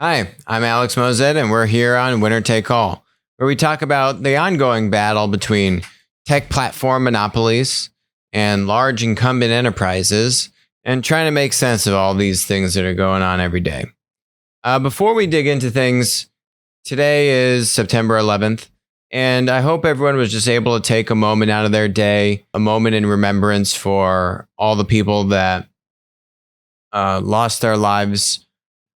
Hi, I'm Alex Mozet, and we're here on Winner Take All, where we talk about the ongoing battle between tech platform monopolies and large incumbent enterprises, and trying to make sense of all these things that are going on every day. Before we dig into things, today is September 11th, and I hope everyone was just able to take a moment out of their day, a moment in remembrance for all the people that lost their lives.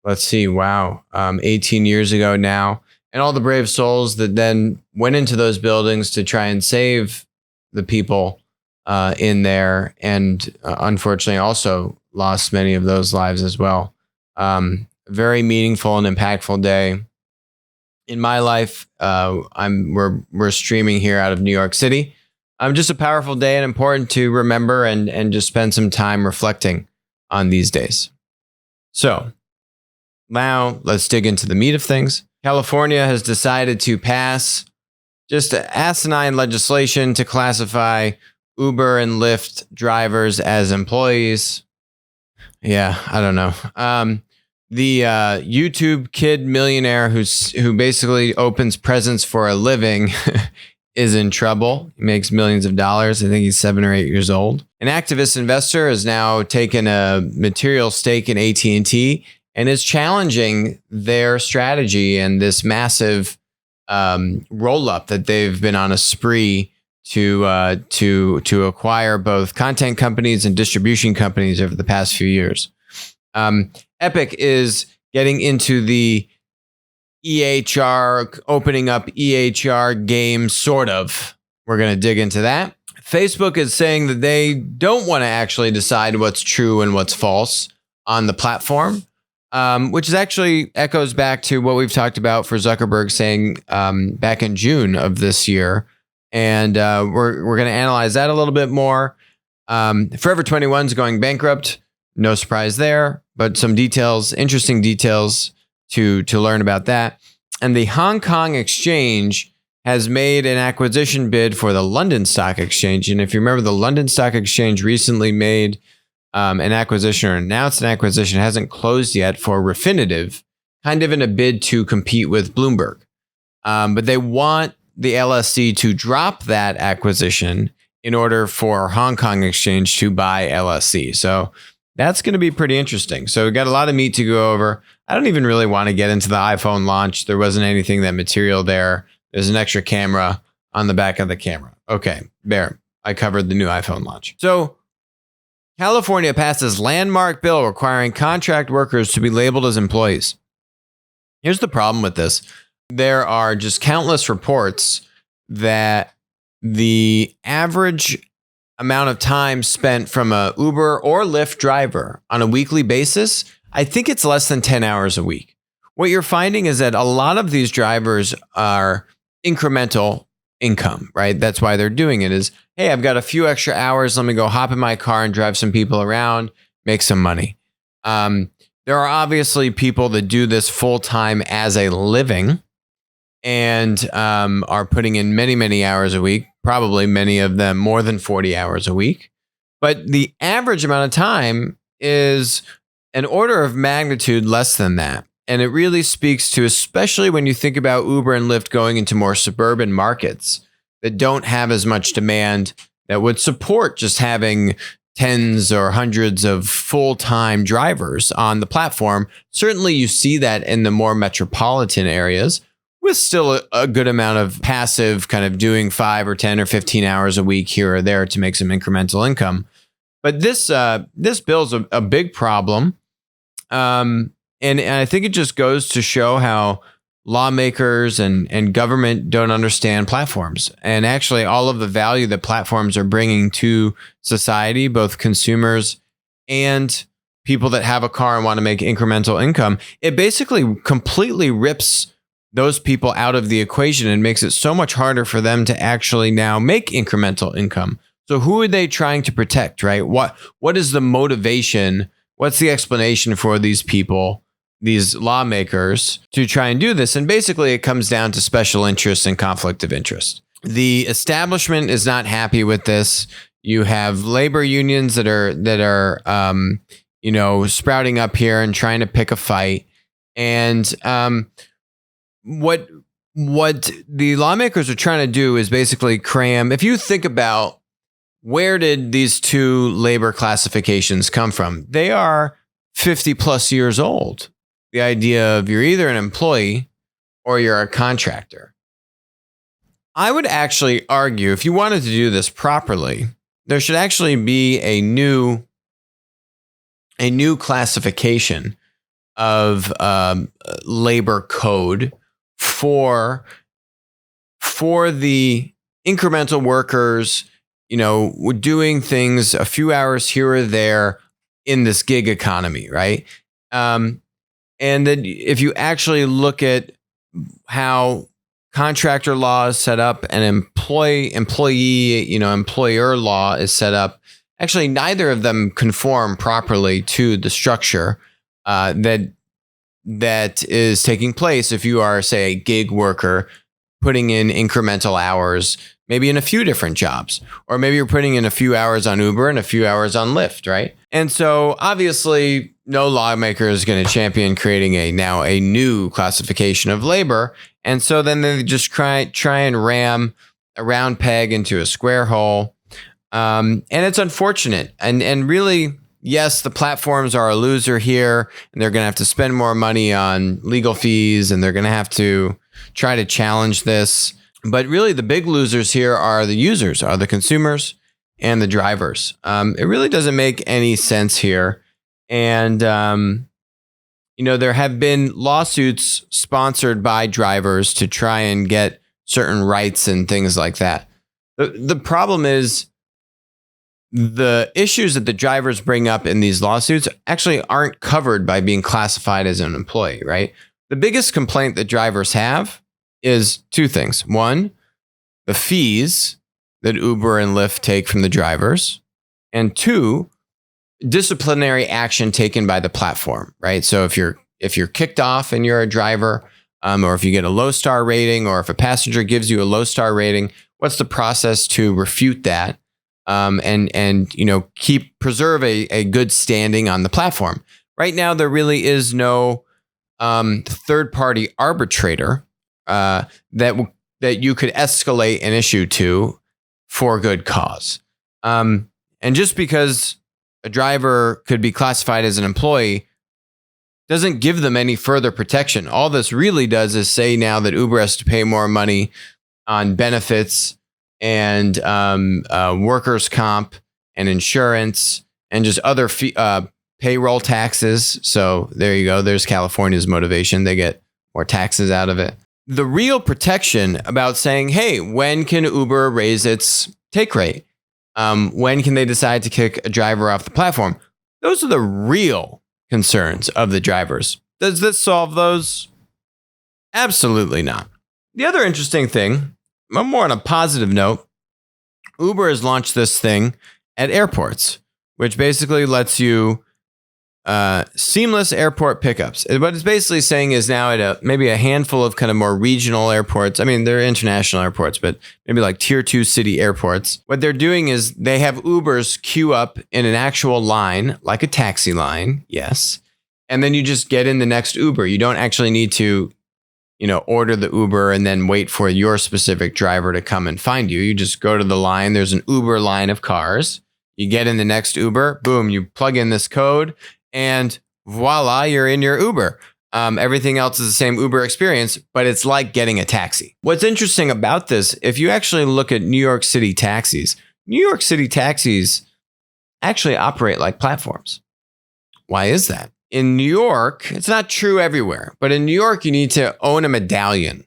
Let's see, 18 years ago now. And all the brave souls that then went into those buildings to try and save the people in there. And unfortunately also lost many of those lives as well. Very meaningful and impactful day. In my life, we're streaming here out of New York City. Just a powerful day and important to remember and just spend some time reflecting on these days. So, now, let's dig into the meat of things. California has decided to pass just asinine legislation to classify Uber and Lyft drivers as employees. Yeah, I don't know. The YouTube kid millionaire who basically opens presents for a living is in trouble. He makes millions of dollars. I think he's 7 or 8 years old. An activist investor has now taken a material stake in AT&T and is challenging their strategy and this massive roll-up that they've been on a spree to acquire both content companies and distribution companies over the past few years. Epic is getting into the EHR, opening up EHR game, sort of. We're going to dig into that. Facebook is saying that they don't want to actually decide what's true and what's false on the platform. Which is actually echoes back to what we've talked about for Zuckerberg saying back in June of this year. And we're going to analyze that a little bit more. Forever 21 is going bankrupt. No surprise there, but some details, interesting details to learn about that. And the Hong Kong Exchange has made an acquisition bid for the London Stock Exchange. And if you remember, the London Stock Exchange recently made an acquisition or announced an acquisition, hasn't closed yet, for Refinitiv, kind of in a bid to compete with Bloomberg. But they want the LSE to drop that acquisition in order for Hong Kong Exchange to buy LSE. So that's going to be pretty interesting. So we've got a lot of meat to go over. I don't even really want to get into the iPhone launch. There wasn't anything that material there. There's an extra camera on the back of the camera. Okay, there. I covered the new iPhone launch. So California passes landmark bill requiring contract workers to be labeled as employees. Here's the problem with this. There are just countless reports that the average amount of time spent from a Uber or Lyft driver on a weekly basis, I think it's less than 10 hours a week. What you're finding is that a lot of these drivers are incremental income, right? That's why they're doing it is, hey, I've got a few extra hours. Let me go hop in my car and drive some people around, make some money. There are obviously people that do this full time as a living and are putting in many, many hours a week, probably many of them more than 40 hours a week. But the average amount of time is an order of magnitude less than that. And it really speaks to, especially when you think about Uber and Lyft going into more suburban markets that don't have as much demand, that would support just having tens or hundreds of full-time drivers on the platform. Certainly you see that in the more metropolitan areas, with still a good amount of passive kind of doing 5 or 10 or 15 hours a week here or there to make some incremental income. But this bill's a big problem. And I think it just goes to show how lawmakers and government don't understand platforms, and actually all of the value that platforms are bringing to society, both consumers and people that have a car and want to make incremental income. It basically completely rips those people out of the equation and makes it so much harder for them to actually now make incremental income. So who are they trying to protect, right? What is the motivation? What's the explanation for these people, these lawmakers, to try and do this? And basically it comes down to special interests and conflict of interest. The establishment is not happy with this. You have labor unions that are sprouting up here and trying to pick a fight. And what the lawmakers are trying to do is basically cram. If you think about where did these two labor classifications come from, they are 50 plus years old. The idea of you're either an employee or you're a contractor. I would actually argue, if you wanted to do this properly, there should actually be a new classification of labor code for the incremental workers, doing things a few hours here or there in this gig economy, right? And then if you actually look at how contractor law is set up and employee, employer law is set up, actually neither of them conform properly to the structure that is taking place if you are, say, a gig worker putting in incremental hours, maybe in a few different jobs, or maybe you're putting in a few hours on Uber and a few hours on Lyft, right? And so obviously no lawmaker is going to champion creating a new classification of labor. And so then they just try and ram a round peg into a square hole. And it's unfortunate. And really, yes, the platforms are a loser here, and they're going to have to spend more money on legal fees, and they're going to have to try to challenge this. But really, the big losers here are the users, are the consumers and the drivers. It really doesn't make any sense here. And, there have been lawsuits sponsored by drivers to try and get certain rights and things like that. The problem is, the issues that the drivers bring up in these lawsuits actually aren't covered by being classified as an employee, right? The biggest complaint that drivers have is two things. One, the fees that Uber and Lyft take from the drivers. And two, disciplinary action taken by the platform, right? So if you're kicked off and you're a driver, or if you get a low star rating, or if a passenger gives you a low star rating, what's the process to refute that? And preserve a good standing on the platform. Right now, there really is no third-party arbitrator that you could escalate an issue to for good cause. And just because a driver could be classified as an employee doesn't give them any further protection. All this really does is say now that Uber has to pay more money on benefits and workers' comp and insurance and just other payroll taxes. So there you go. There's California's motivation. They get more taxes out of it. The real protection about saying, hey, when can Uber raise its take rate? When can they decide to kick a driver off the platform? Those are the real concerns of the drivers. Does this solve those? Absolutely not. The other interesting thing, more on a positive note, Uber has launched this thing at airports, which basically lets you seamless airport pickups. What it's basically saying is now at maybe a handful of kind of more regional airports. I mean, they're international airports, but maybe like tier 2 city airports. What they're doing is they have Ubers queue up in an actual line, like a taxi line, yes. And then you just get in the next Uber. You don't actually need to order the Uber and then wait for your specific driver to come and find you. You just go to the line. There's an Uber line of cars. You get in the next Uber. Boom, you plug in this code and voila, you're in your Uber. Everything else is the same Uber experience, but it's like getting a taxi. What's interesting about this, if you actually look at New York City taxis actually operate like platforms. Why is that? In New York, it's not true everywhere, but in New York, you need to own a medallion.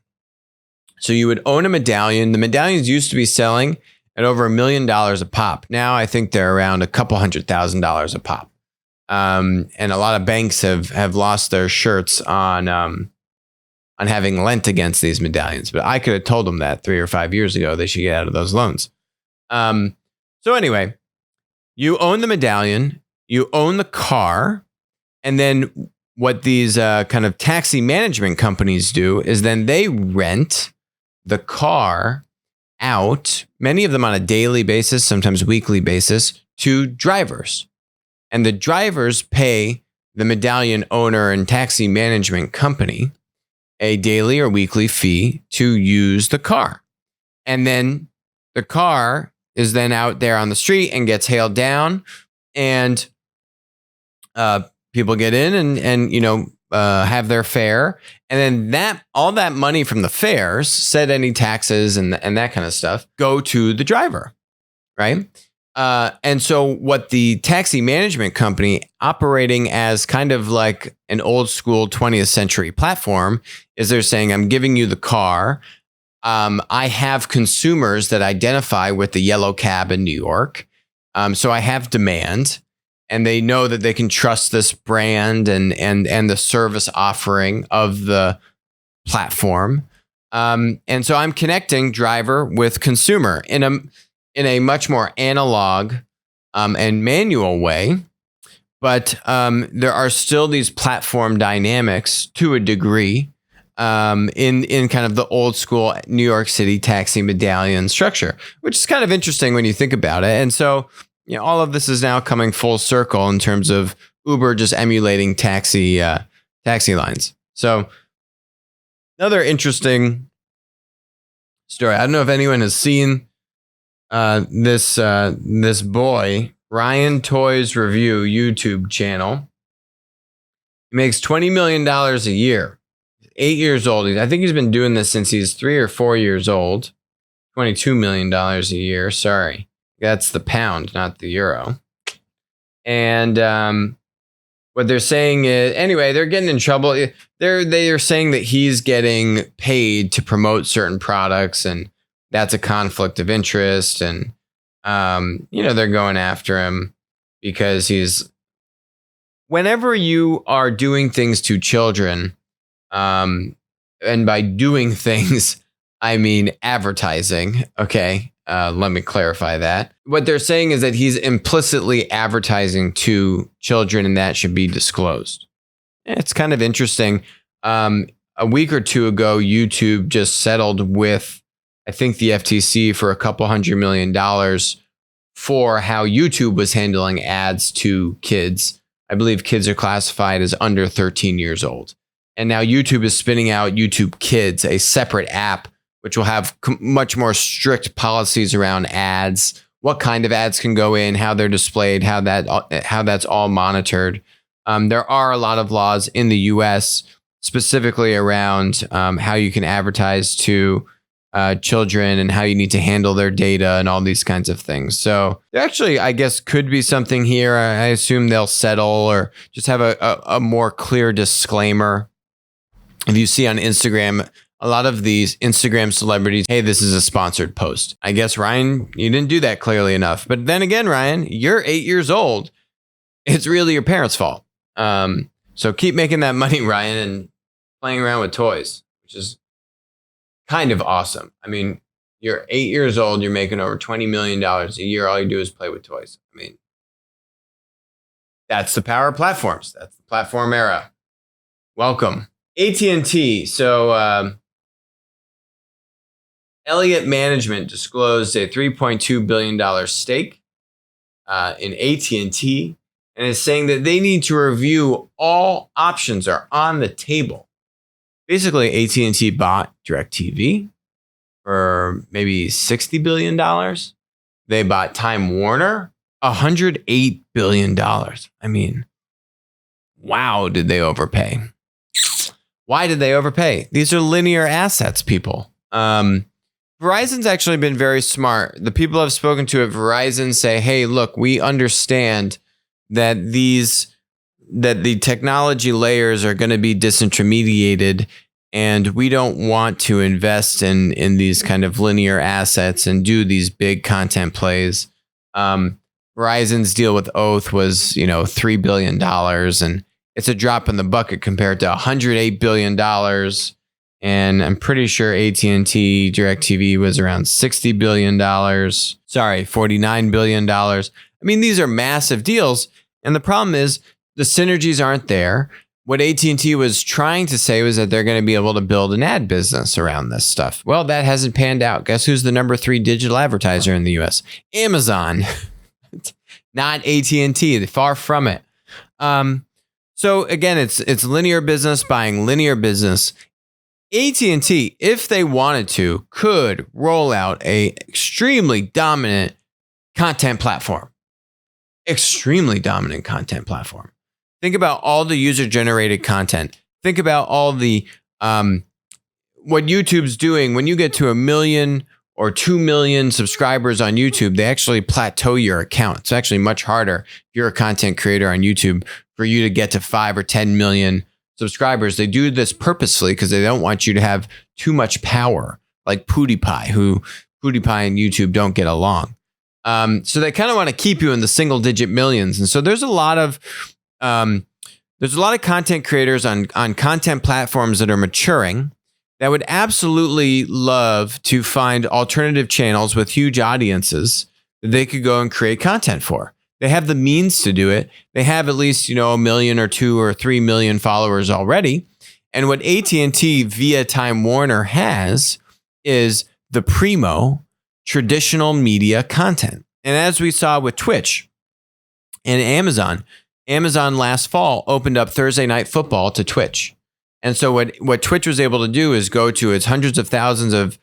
So you would own a medallion. The medallions used to be selling at over $1 million a pop. Now I think they're around a couple $100,000 a pop. And a lot of banks have lost their shirts on having lent against these medallions. But I could have told them that 3 or 5 years ago they should get out of those loans. So anyway, you own the medallion, you own the car. And then what these kind of taxi management companies do is then they rent the car out, many of them on a daily basis, sometimes weekly basis, to drivers. And the drivers pay the medallion owner and taxi management company a daily or weekly fee to use the car. And then the car is then out there on the street and gets hailed down, and people get in and have their fare. And then all that money from the fares, said any taxes and that kind of stuff, go to the driver, right? And so what the taxi management company, operating as kind of like an old school 20th century platform, is they're saying, I'm giving you the car. I have consumers that identify with the yellow cab in New York. So I have demand, and they know that they can trust this brand and the service offering of the platform. And so I'm connecting driver with consumer in a much more analog and manual way. But there are still these platform dynamics to a degree in kind of the old school New York City taxi medallion structure, which is kind of interesting when you think about it. And so, all of this is now coming full circle in terms of Uber just emulating taxi lines. So another interesting story. I don't know if anyone has seen this boy, Ryan ToysReview YouTube channel. He makes $20 million a year. 8 years old. I think he's been doing this since he's 3 or 4 years old. $22 million a year. Sorry. That's the pound, not the euro. And what they're saying is, anyway, they're getting in trouble. They're saying that he's getting paid to promote certain products, and that's a conflict of interest. And, they're going after him because whenever you are doing things to children, and by doing things, I mean advertising. Okay. Let me clarify that. What they're saying is that he's implicitly advertising to children, and that should be disclosed. It's kind of interesting. A week or two ago, YouTube just settled with, I think, the FTC for a couple $100 million for how YouTube was handling ads to kids. I believe kids are classified as under 13 years old. And now YouTube is spinning out YouTube Kids, a separate app, which will have much more strict policies around ads, what kind of ads can go in, how they're displayed, how that's all monitored. There are a lot of laws in the U.S. specifically around how you can advertise to children and how you need to handle their data and all these kinds of things. So there actually, I guess, could be something here. I assume they'll settle or just have a more clear disclaimer. If you see on Instagram, a lot of these Instagram celebrities, hey, this is a sponsored post. I guess, Ryan, you didn't do that clearly enough. But then again, Ryan, you're 8 years old. It's really your parents' fault. So keep making that money, Ryan, and playing around with toys, which is kind of awesome. I mean, you're 8 years old. You're making over $20 million a year. All you do is play with toys. I mean, that's the power of platforms. That's the platform era. Welcome. AT&T. So Elliott Management disclosed a $3.2 billion stake in AT&T, and is saying that they need to review all options are on the table. Basically, AT&T bought DirecTV for maybe $60 billion. They bought Time Warner, $108 billion. I mean, wow, did they overpay? Why did they overpay? These are linear assets, people. Verizon's actually been very smart. The people I've spoken to at Verizon say, hey, look, we understand that the technology layers are going to be disintermediated, and we don't want to invest in these kind of linear assets and do these big content plays. Verizon's deal with Oath was, $3 billion, and it's a drop in the bucket compared to $108 billion. And I'm pretty sure AT&T DirecTV was around $60 billion. Sorry, $49 billion. I mean, these are massive deals. And the problem is the synergies aren't there. What AT&T was trying to say was that they're going to be able to build an ad business around this stuff. Well, that hasn't panned out. Guess who's the number 3 digital advertiser in the US? Amazon, not AT&T. Far from it. So again, it's linear business buying linear business. AT&T, if they wanted to, could roll out a extremely dominant content platform. Extremely dominant content platform. Think about all the user-generated content. Think about all the what YouTube's doing. When you get to 1 million or 2 million subscribers on YouTube, they actually plateau your account. It's actually much harder if you're a content creator on YouTube for you to get to 5 or 10 million subscribers. They do this purposefully because they don't want you to have too much power, like PewDiePie, who PewDiePie and YouTube don't get along. So they kind of want to keep you in the single digit millions. And so there's a lot of content creators on content platforms that are maturing that would absolutely love to find alternative channels with huge audiences that they could go and create content for. They have the means to do it. They have at least, 1 million or 2 or 3 million followers already. And what AT&T via Time Warner has is the primo traditional media content. And as we saw with Twitch and Amazon last fall opened up Thursday Night Football to Twitch. And so what Twitch was able to do is go to its hundreds of thousands of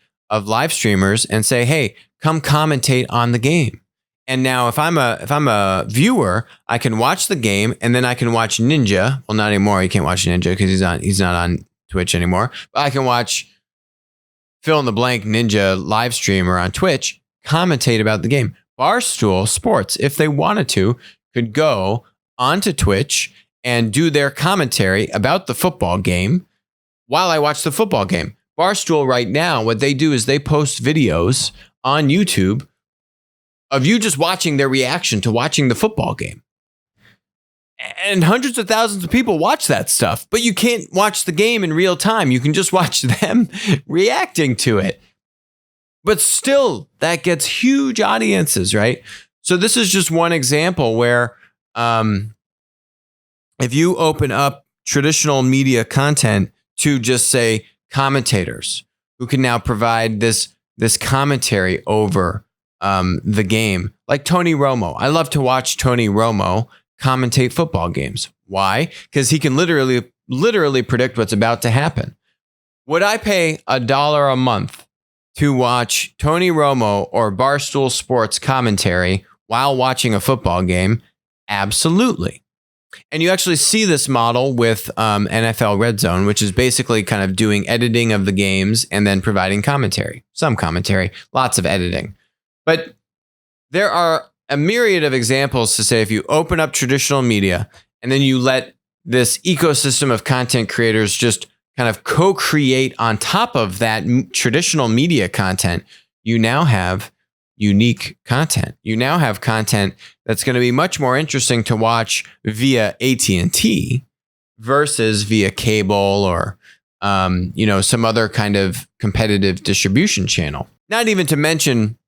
live streamers and say, hey, come commentate on the game. And now if I'm a viewer, I can watch the game and then I can watch Ninja. Well, not anymore. You can't watch Ninja because he's not on Twitch anymore. But I can watch fill in the blank Ninja live streamer on Twitch commentate about the game. Barstool Sports, if they wanted to, could go onto Twitch and do their commentary about the football game while I watch the football game. Barstool right now, what they do is they post videos on YouTube of you just watching their reaction to watching the football game. And hundreds of thousands of people watch that stuff, but you can't watch the game in real time. You can just watch them reacting to it. But still, that gets huge audiences, right? So this is just one example where if you open up traditional media content to just say commentators who can now provide this commentary over the game, like Tony Romo. I love to watch Tony Romo commentate football games. Why? Because he can literally predict what's about to happen. Would I pay $1 a month to watch Tony Romo or Barstool Sports commentary while watching a football game? Absolutely. And you actually see this model with NFL Red Zone, which is basically kind of doing editing of the games and then providing commentary. Some commentary, lots of editing. But there are a myriad of examples to say if you open up traditional media and then you let this ecosystem of content creators just kind of co-create on top of that traditional media content, you now have unique content. You now have content that's going to be much more interesting to watch via AT&T versus via cable or some other kind of competitive distribution channel. Not even to mention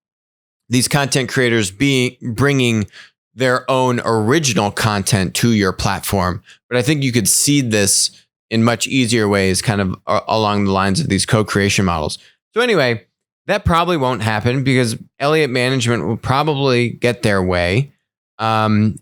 these content creators bringing their own original content to your platform. But I think you could seed this in much easier ways, kind of along the lines of these co-creation models. So anyway, that probably won't happen because Elliott Management will probably get their way and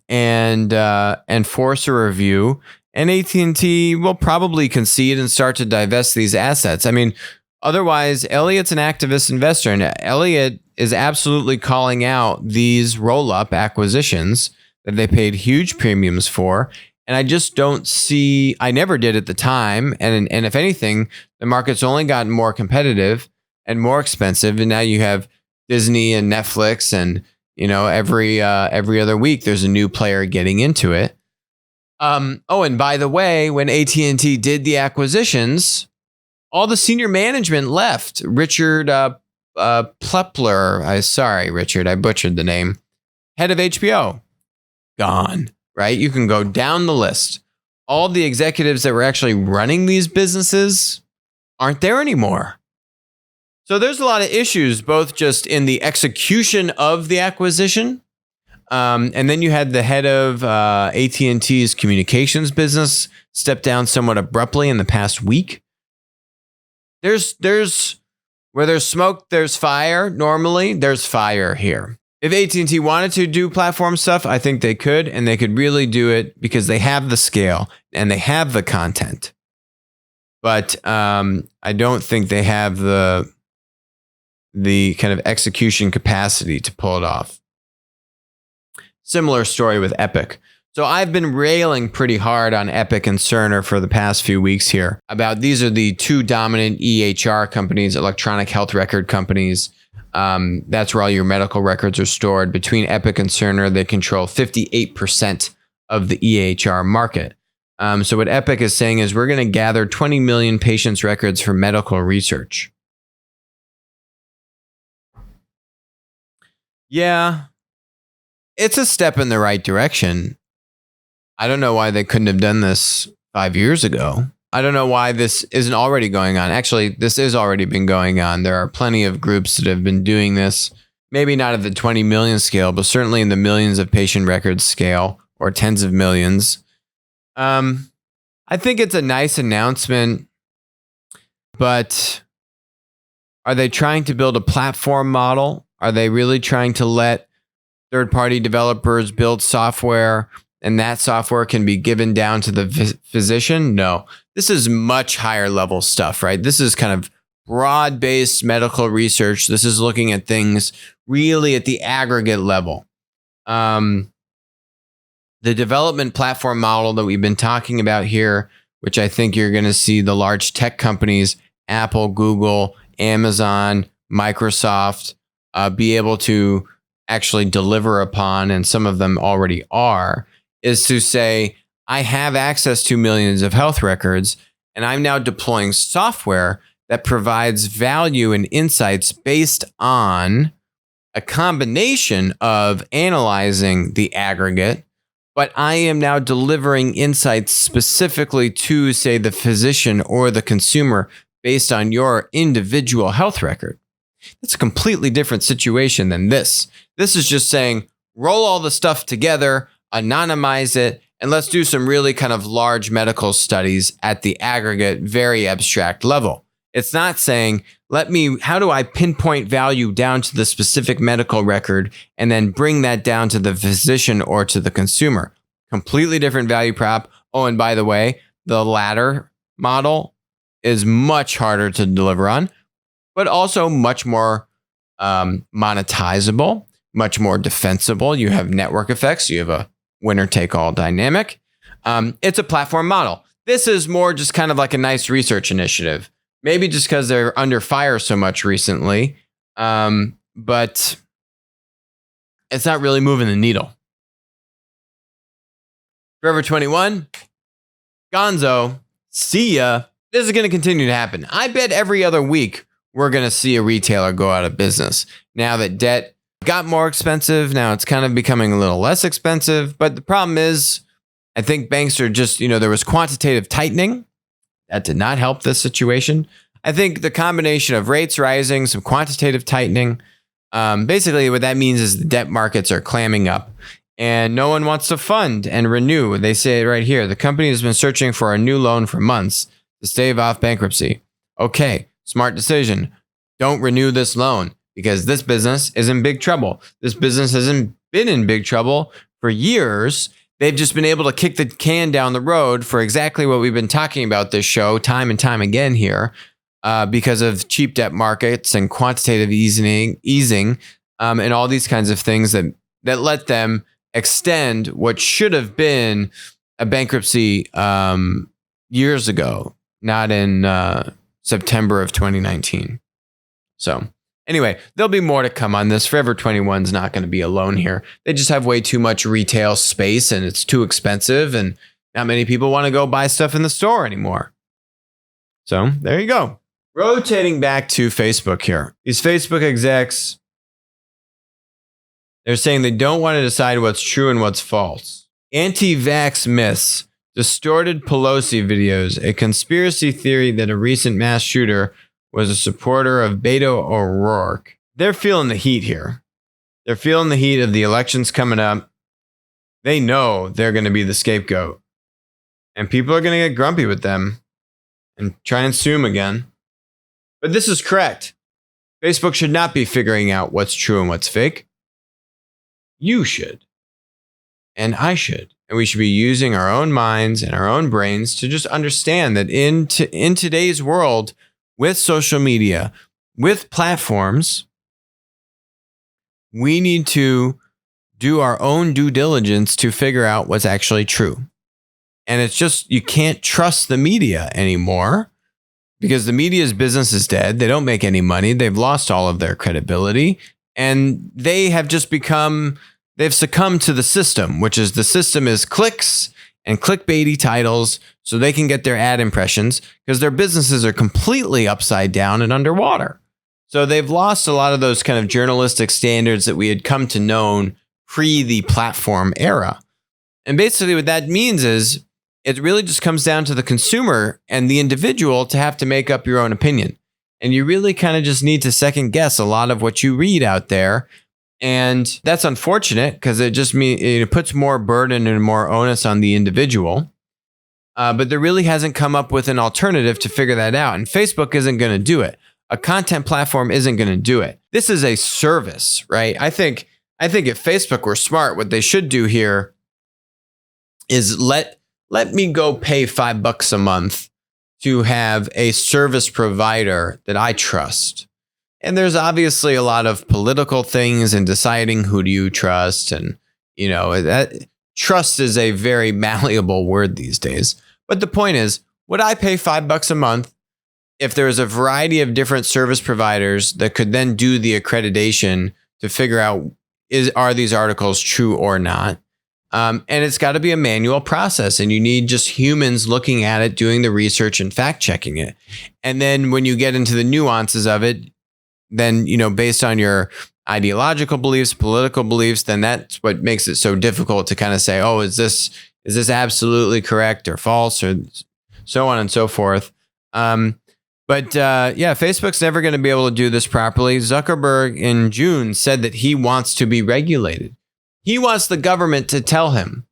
force a review. And AT&T will probably concede and start to divest these assets. I mean, otherwise, Elliott's an activist investor, and Elliott is absolutely calling out these roll-up acquisitions that they paid huge premiums for. And I just don't see, I never did at the time. And if anything, the market's only gotten more competitive and more expensive. And now you have Disney and Netflix and, every other week there's a new player getting into it. And by the way, when AT&T did the acquisitions, all the senior management left. Richard Plepler, sorry, Richard, I butchered the name. Head of HBO, gone, right? You can go down the list. All the executives that were actually running these businesses aren't there anymore. So there's a lot of issues, both just in the execution of the acquisition. And then you had the head of AT&T's communications business step down somewhat abruptly in the past week. There's where there's smoke, there's fire. Normally, there's fire here. If AT&T wanted to do platform stuff, I think they could, and they could really do it because they have the scale and they have the content. But I don't think they have the kind of execution capacity to pull it off. Similar story with Epic. So I've been railing pretty hard on Epic and Cerner for the past few weeks here about these are the two dominant EHR companies, electronic health record companies. That's where all your medical records are stored. Between Epic and Cerner, they control 58% of the EHR market. So what Epic is saying is we're going to gather 20 million patients' records for medical research. Yeah, it's a step in the right direction. I don't know why they couldn't have done this 5 years ago. I don't know why this isn't already going on. Actually, this has already been going on. There are plenty of groups that have been doing this, maybe not at the 20 million scale, but certainly in the millions of patient records scale or tens of millions. I think it's a nice announcement, but are they trying to build a platform model? Are they really trying to let third-party developers build software and that software can be given down to the physician? No. This is much higher level stuff, right? This is kind of broad-based medical research. This is looking at things really at the aggregate level. The development platform model that we've been talking about here, which I think you're going to see the large tech companies, Apple, Google, Amazon, Microsoft, be able to actually deliver upon, and some of them already are, is to say, I have access to millions of health records, and I'm now deploying software that provides value and insights based on a combination of analyzing the aggregate, but I am now delivering insights specifically to, say, the physician or the consumer based on your individual health record. That's a completely different situation than this. This is just saying, roll all the stuff together, anonymize it, and let's do some really kind of large medical studies at the aggregate, very abstract level. It's not saying, how do I pinpoint value down to the specific medical record and then bring that down to the physician or to the consumer? Completely different value prop. Oh, and by the way, the latter model is much harder to deliver on, but also much more monetizable, much more defensible. You have network effects. You have a winner-take-all dynamic. It's a platform model. This is more just kind of like a nice research initiative. Maybe just because they're under fire so much recently, but it's not really moving the needle. Forever 21, Gonzo, see ya. This is going to continue to happen. I bet every other week we're going to see a retailer go out of business. Now that debt got more expensive, now it's kind of becoming a little less expensive. But the problem is, I think banks are just, there was quantitative tightening. That did not help this situation. I think the combination of rates rising, some quantitative tightening, basically what that means is the debt markets are clamming up and no one wants to fund and renew. They say it right here. The company has been searching for a new loan for months to stave off bankruptcy. Okay, smart decision. Don't renew this loan because this business is in big trouble. This business hasn't been in big trouble for years. They've just been able to kick the can down the road for exactly what we've been talking about this show time and time again here because of cheap debt markets and quantitative easing and all these kinds of things that let them extend what should have been a bankruptcy years ago, not in September of 2019. So anyway, there'll be more to come on this. Forever 21 is not going to be alone here. They just have way too much retail space and it's too expensive and not many people want to go buy stuff in the store anymore. So there you go. Rotating back to Facebook here. These Facebook execs, they're saying they don't want to decide what's true and what's false. Anti-vax myths, distorted Pelosi videos, a conspiracy theory that a recent mass shooter was a supporter of Beto O'Rourke. They're feeling the heat here. They're feeling the heat of the elections coming up. They know they're going to be the scapegoat. And people are going to get grumpy with them and try and sue them again. But this is correct. Facebook should not be figuring out what's true and what's fake. You should. And I should. And we should be using our own minds and our own brains to just understand that in today's world, with social media, with platforms, we need to do our own due diligence to figure out what's actually true. And it's just, you can't trust the media anymore because the media's business is dead. They don't make any money. They've lost all of their credibility. And they have just they've succumbed to the system, which is the system is clicks and clickbaity titles so they can get their ad impressions because their businesses are completely upside down and underwater. So they've lost a lot of those kind of journalistic standards that we had come to know pre the platform era. And basically what that means is it really just comes down to the consumer and the individual to have to make up your own opinion. And you really kind of just need to second guess a lot of what you read out there. And that's unfortunate because it just it puts more burden and more onus on the individual. But there really hasn't come up with an alternative to figure that out. And Facebook isn't going to do it. A content platform isn't going to do it. This is a service, right? I think if Facebook were smart, what they should do here is let me go pay $5 a month to have a service provider that I trust. And there's obviously a lot of political things in deciding who do you trust. And, that trust is a very malleable word these days. But the point is, would I pay $5 a month if there's a variety of different service providers that could then do the accreditation to figure out are these articles true or not? And it's got to be a manual process, and you need just humans looking at it, doing the research and fact checking it. And then when you get into the nuances of it, then, based on your ideological beliefs, political beliefs, then that's what makes it so difficult to kind of say, oh, is this absolutely correct or false or so on and so forth. But Facebook's never going to be able to do this properly. Zuckerberg in June said that he wants to be regulated. He wants the government to tell him.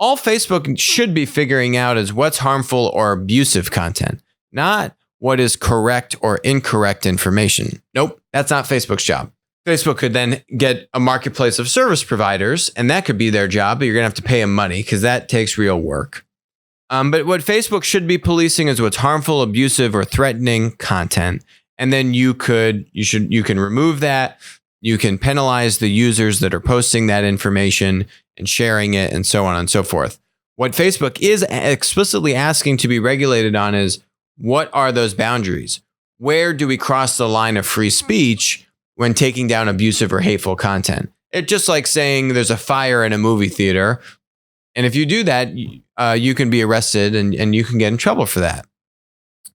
All Facebook should be figuring out is what's harmful or abusive content, not what is correct or incorrect information. Nope, that's not Facebook's job. Facebook could then get a marketplace of service providers, and that could be their job, but you're going to have to pay them money because that takes real work. But what Facebook should be policing is what's harmful, abusive, or threatening content. And then you can remove that. You can penalize the users that are posting that information and sharing it and so on and so forth. What Facebook is explicitly asking to be regulated on is what are those boundaries? Where do we cross the line of free speech when taking down abusive or hateful content? It's just like saying there's a fire in a movie theater. And if you do that, you can be arrested and you can get in trouble for that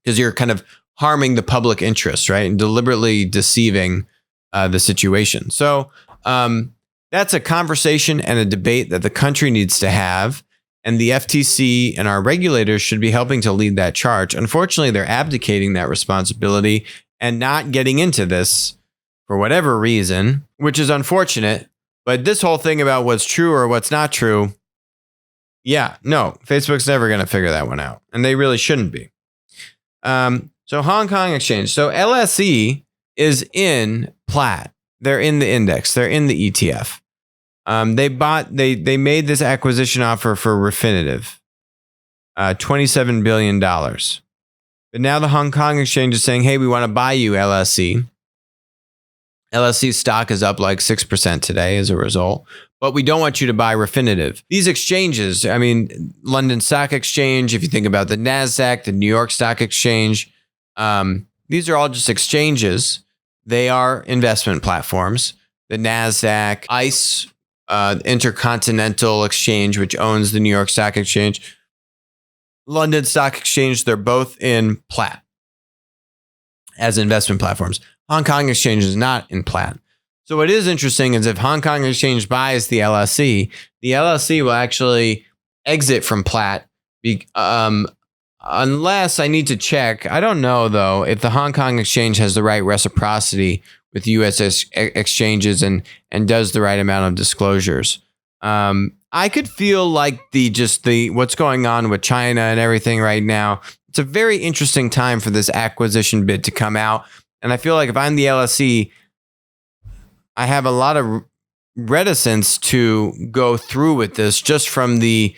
because you're kind of harming the public interest, right? And deliberately deceiving the situation. So that's a conversation and a debate that the country needs to have. And the FTC and our regulators should be helping to lead that charge. Unfortunately, they're abdicating that responsibility and not getting into this for whatever reason, which is unfortunate. But this whole thing about what's true or what's not true, Facebook's never going to figure that one out. And they really shouldn't be. So Hong Kong Exchange. So LSE is in Platt. They're in the index. They're in the ETF. They made this acquisition offer for Refinitiv, $27 billion. But now the Hong Kong Exchange is saying, hey, we want to buy you, LSE. LSE stock is up like 6% today as a result. But we don't want you to buy Refinitiv. These exchanges, London Stock Exchange, if you think about the NASDAQ, the New York Stock Exchange, these are all just exchanges. They are investment platforms. The NASDAQ, ICE, Intercontinental Exchange, which owns the New York Stock Exchange, London Stock Exchange, they're both in Platt as investment platforms. Hong Kong Exchange is not in Platt. So what is interesting is if Hong Kong Exchange buys the LSE will actually exit from Platt, unless I need to check. I don't know, though, if the Hong Kong Exchange has the right reciprocity with U.S. exchanges and does the right amount of disclosures. I could feel like the what's going on with China and everything right now. It's a very interesting time for this acquisition bid to come out. And I feel like if I'm the LSE, I have a lot of reticence to go through with this just from the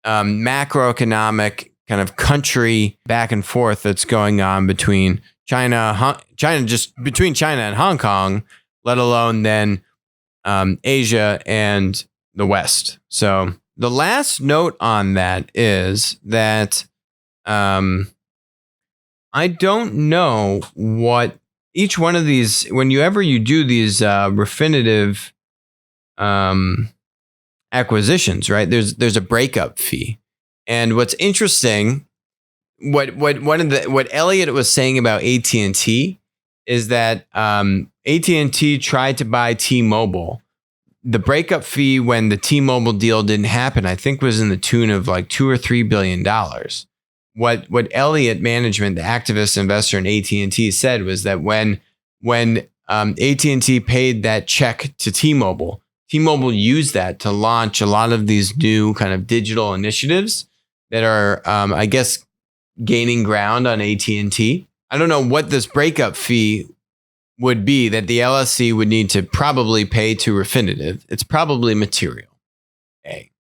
macroeconomic kind of country back and forth that's going on between between China and Hong Kong, let alone then Asia and the West. So the last note on that is that I don't know what each one of these, whenever you do these Refinitiv acquisitions, right? There's a breakup fee. And what's interesting, what Elliott was saying about AT&T is that AT&T tried to buy T-Mobile. The breakup fee when the T-Mobile deal didn't happen, I think, was in the tune of like $2 or $3 billion. What Elliott Management, the activist investor in AT&T, said was that when AT&T paid that check to T-Mobile, T-Mobile used that to launch a lot of these new kind of digital initiatives that are, I guess, gaining ground on AT&T. I don't know what this breakup fee would be that the LSC would need to probably pay to Refinitiv. It's probably material, A.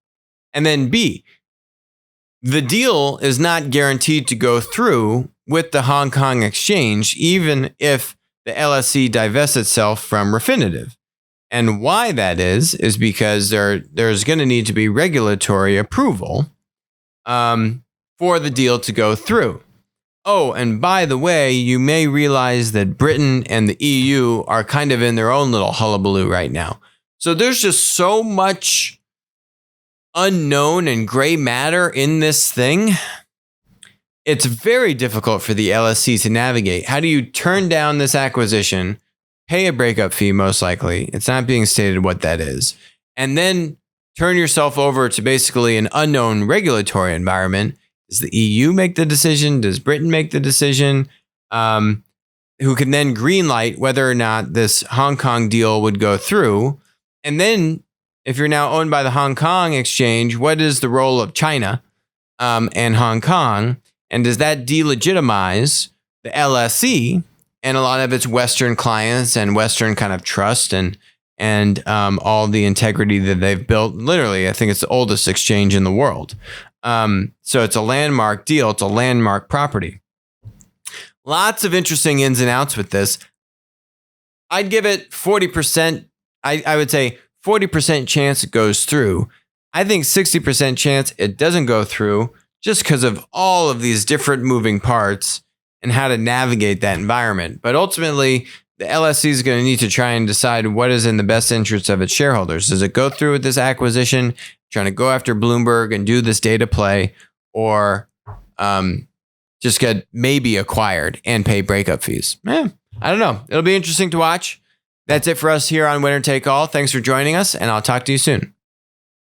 And then B, the deal is not guaranteed to go through with the Hong Kong exchange, even if the LSC divests itself from Refinitiv. And why that is because there's going to need to be regulatory approval for the deal to go through. Oh, and by the way, you may realize that Britain and the EU are kind of in their own little hullabaloo right now. So there's just so much unknown and gray matter in this thing. It's very difficult for the LSC to navigate. How do you turn down this acquisition, pay a breakup fee most likely, it's not being stated what that is, and then turn yourself over to basically an unknown regulatory environment? Does the EU make the decision? Does Britain make the decision? Who can then greenlight whether or not this Hong Kong deal would go through? And then if you're now owned by the Hong Kong exchange, what is the role of China and Hong Kong? And does that delegitimize the LSE and a lot of its Western clients and Western kind of trust and all the integrity that they've built? Literally, I think it's the oldest exchange in the world. So it's a landmark deal. It's a landmark property. Lots of interesting ins and outs with this. I'd give it 40%. I would say 40% chance it goes through. I think 60% chance it doesn't go through just because of all of these different moving parts and how to navigate that environment. But ultimately, the LSC is going to need to try and decide what is in the best interest of its shareholders. Does it go through with this acquisition, trying to go after Bloomberg and do this data play, or just get maybe acquired and pay breakup fees? I don't know. It'll be interesting to watch. That's it for us here on Winner Take All. Thanks for joining us, and I'll talk to you soon.